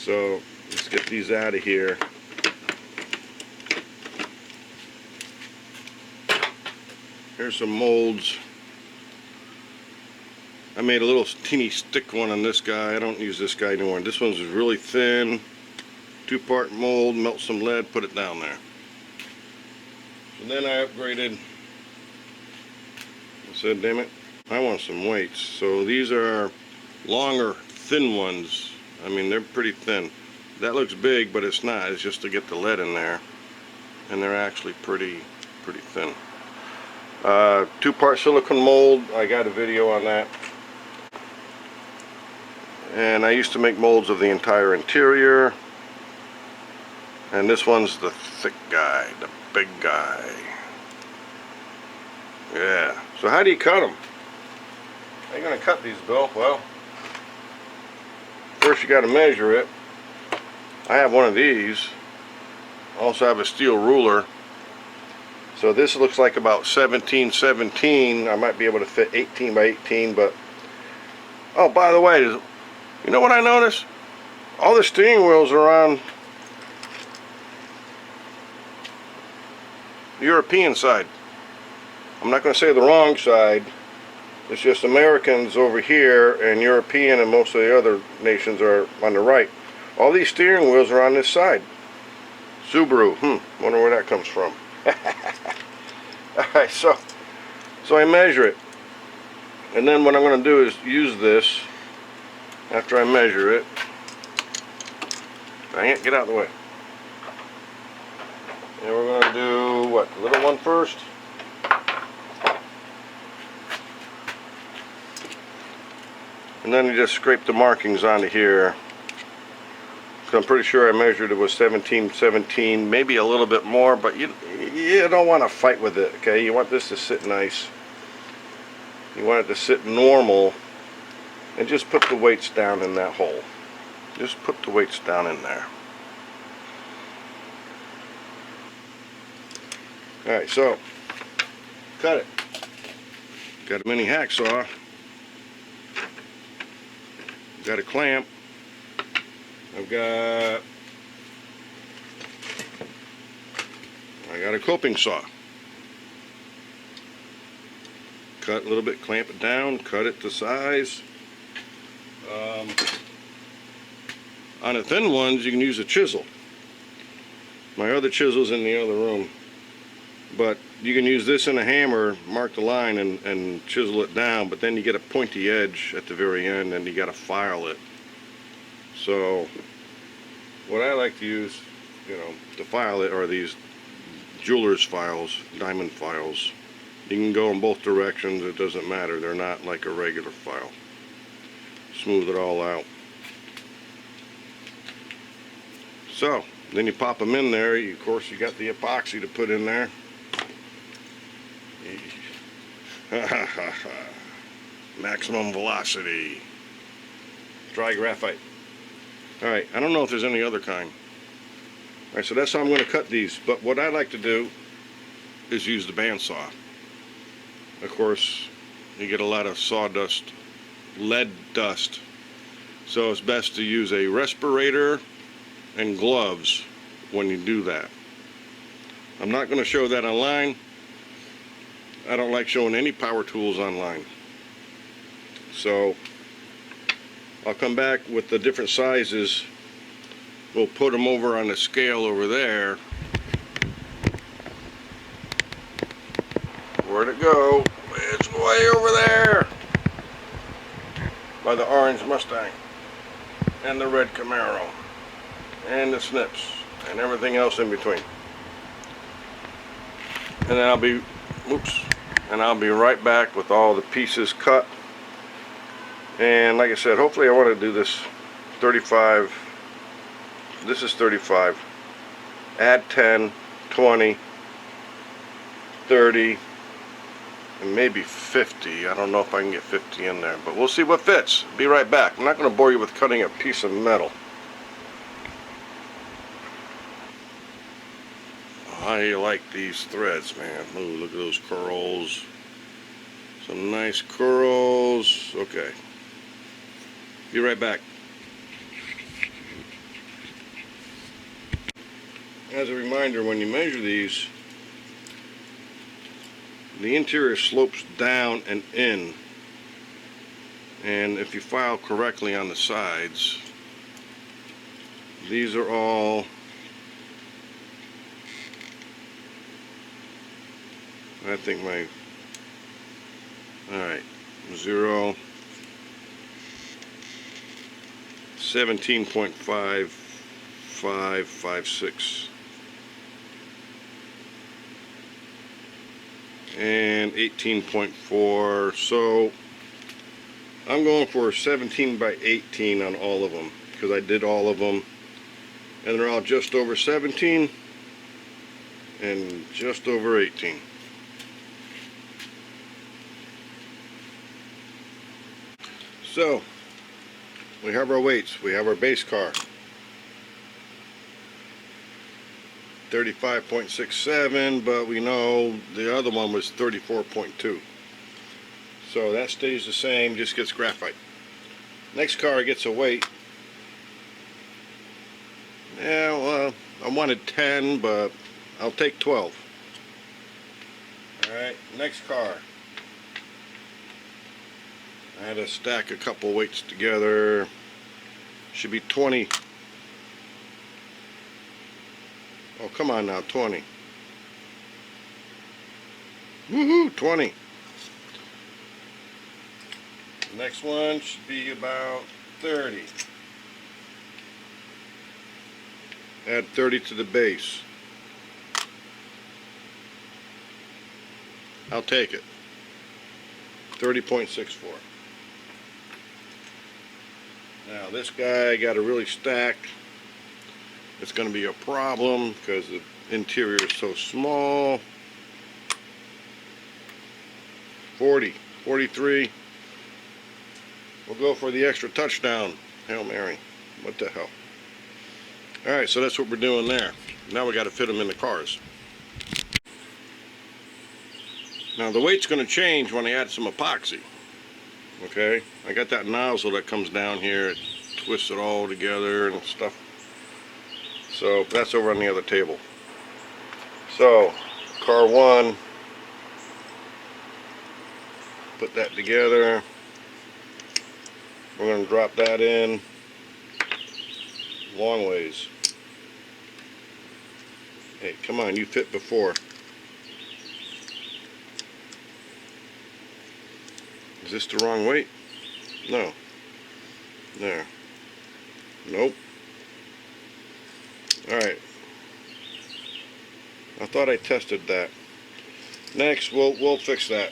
So let's get these out of here. Here's some molds. I made a little teeny stick one on this guy. I don't use this guy anymore. This one's really thin. 2-part mold, melt some lead, put it down there. So then I upgraded. I said, damn it, I want some weights. So these are longer, thin ones. I mean, they're pretty thin. That looks big, but it's not. It's just to get the lead in there. And they're actually pretty thin. 2-part silicone mold. I got a video on that. And I used to make molds of the entire interior. And this one's the thick guy, the big guy. Yeah. So how do you cut them? How are you going to cut these, Bill? Well, first you got to measure it. I have one of these. I also have a steel ruler. So this looks like about 17/17. I might be able to fit 18 by 18, but oh, by the way, you know what I noticed? All the steering wheels are on the European side. I'm not going to say the wrong side. It's just Americans over here, and European and most of the other nations are on the right. All these steering wheels are on this side. Subaru. Wonder where that comes from. Alright, so I measure it. And then what I'm going to do is use this after I measure it. Dang it, get out of the way. And we're going to do, what, the little one first? And then you just scrape the markings onto here. So I'm pretty sure I measured it was 17/17, maybe a little bit more, but you don't want to fight with it, okay? You want this to sit nice. You want it to sit normal, and just put the weights down in that hole. Just put the weights down in there. Alright, so cut it. Got a mini hacksaw. Got a clamp. I got a coping saw. Cut a little bit, clamp it down, cut it to size. On the thin ones, you can use a chisel. My other chisel's in the other room. But you can use this and a hammer, mark the line, and chisel it down, but then you get a pointy edge at the very end, and you got to file it. So what I like to use, to file it are these jeweler's files, diamond files. You can go in both directions, it doesn't matter. They're not like a regular file. Smooth it all out. So then you pop them in there. Of course, you got the epoxy to put in there. Maximum velocity. Dry graphite. Alright, I don't know if there's any other kind. Alright, so that's how I'm going to cut these. But what I like to do is use the bandsaw. Of course, you get a lot of sawdust, lead dust. So it's best to use a respirator and gloves when you do that. I'm not going to show that online. I don't like showing any power tools online. So I'll come back with the different sizes. We'll put them over on the scale over there. Where'd it go? It's way over there by the orange Mustang and the red Camaro and the snips and everything else in between. And then I'll be right back with all the pieces cut. And like I said, hopefully I want to do this 35. This is 35. Add 10, 20, 30, and maybe 50. I don't know if I can get 50 in there, but we'll see what fits. Be right back. I'm not going to bore you with cutting a piece of metal. I like these threads, man. Ooh, look at those curls. Some nice curls. Okay. Be right back. as a reminder, when you measure these, the interior slopes down and in, and if you file correctly on the sides, these are all alright, 17.5556 and 18.4, so I'm going for 17 by 18 on all of them because I did all of them, and they're all just over 17 and just over 18. So we have our weights. We have our base car, 35.67, but we know the other one was 34.2. So that stays the same, just gets graphite. Next car gets a weight. Yeah, well, I wanted 10, but I'll take 12. Alright, next car. I had to stack a couple weights together. Should be 20. Oh, come on now, 20. Woohoo, 20. The next one should be about 30. Add 30 to the base. I'll take it. 30.64. Now this guy got to really stack. It's going to be a problem because the interior is so small. 40, 43. We'll go for the extra touchdown. Hail Mary. What the hell? Alright, so that's what we're doing there. Now we got to fit them in the cars. Now the weight's going to change when I add some epoxy. Okay, I got that nozzle that comes down here, it twists it all together and stuff. So that's over on the other table. So car 1, put that together. We're going to drop that in long ways. Hey, come on, you fit before. Is this the wrong weight? No. There. Nope. Alright. I thought I tested that. Next, we'll fix that.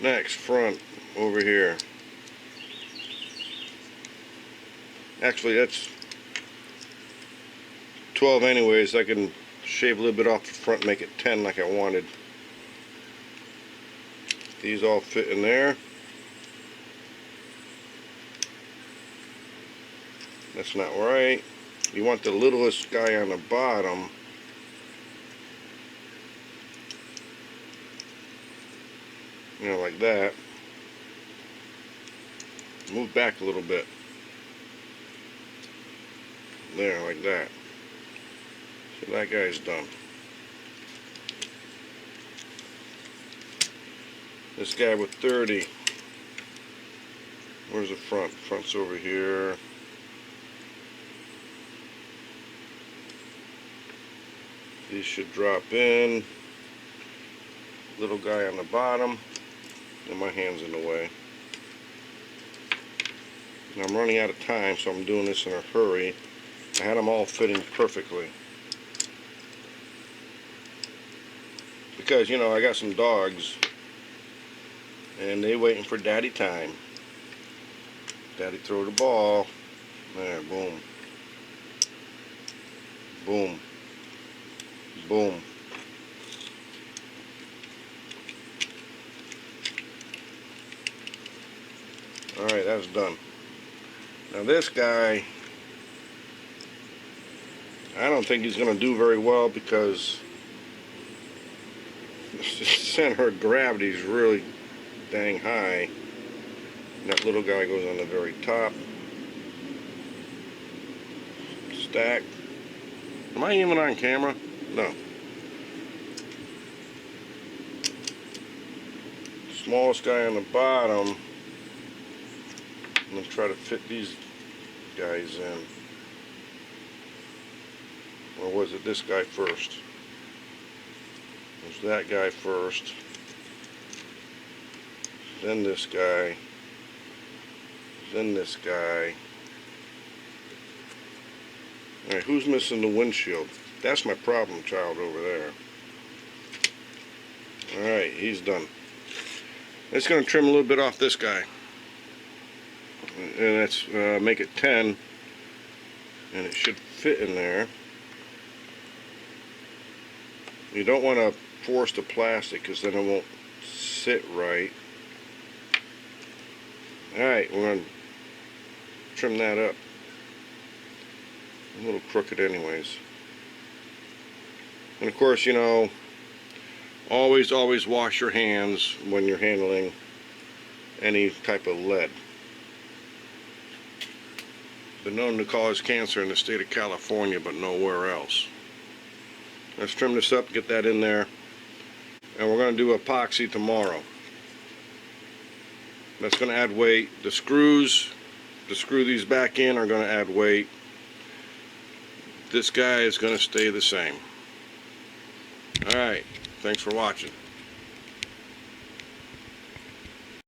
Next, front, over here. Actually, that's 12 anyways. I can shave a little bit off the front, make it 10 like I wanted. These all fit in there. That's not right. You want the littlest guy on the bottom. You know, like that. Move back a little bit. There, like that. So that guy's done. This guy with 30. Where's the front? Front's over here. These should drop in. Little guy on the bottom. And my hand's in the way. And I'm running out of time, so I'm doing this in a hurry. I had them all fitting perfectly. Because, you know, I got some dogs. And they waiting for daddy time. Daddy throw the ball. There, boom. Boom. Boom. Alright, that's done. Now this guy, I don't think he's going to do very well because the center of gravity is really dang high. And that little guy goes on the very top. Stack. Am I even on camera? No. Smallest guy on the bottom. I'm going to try to fit these guys in. Or was it this guy first? It was that guy first. Then this guy. Then this guy. Alright, who's missing the windshield? That's my problem child over there. Alright, he's done. It's going to trim a little bit off this guy. And let's make it 10. And it should fit in there. You don't want to force the plastic because then it won't sit right. Alright, we're going to trim that up. A little crooked anyways. And of course, you know, always wash your hands when you're handling any type of lead. Been known to cause cancer in the state of California, but nowhere else. Let's trim this up, get that in there, and we're going to do epoxy tomorrow. That's going to add weight. The screws to screw these back in are going to add weight. This guy is going to stay the same. Alright, thanks for watching.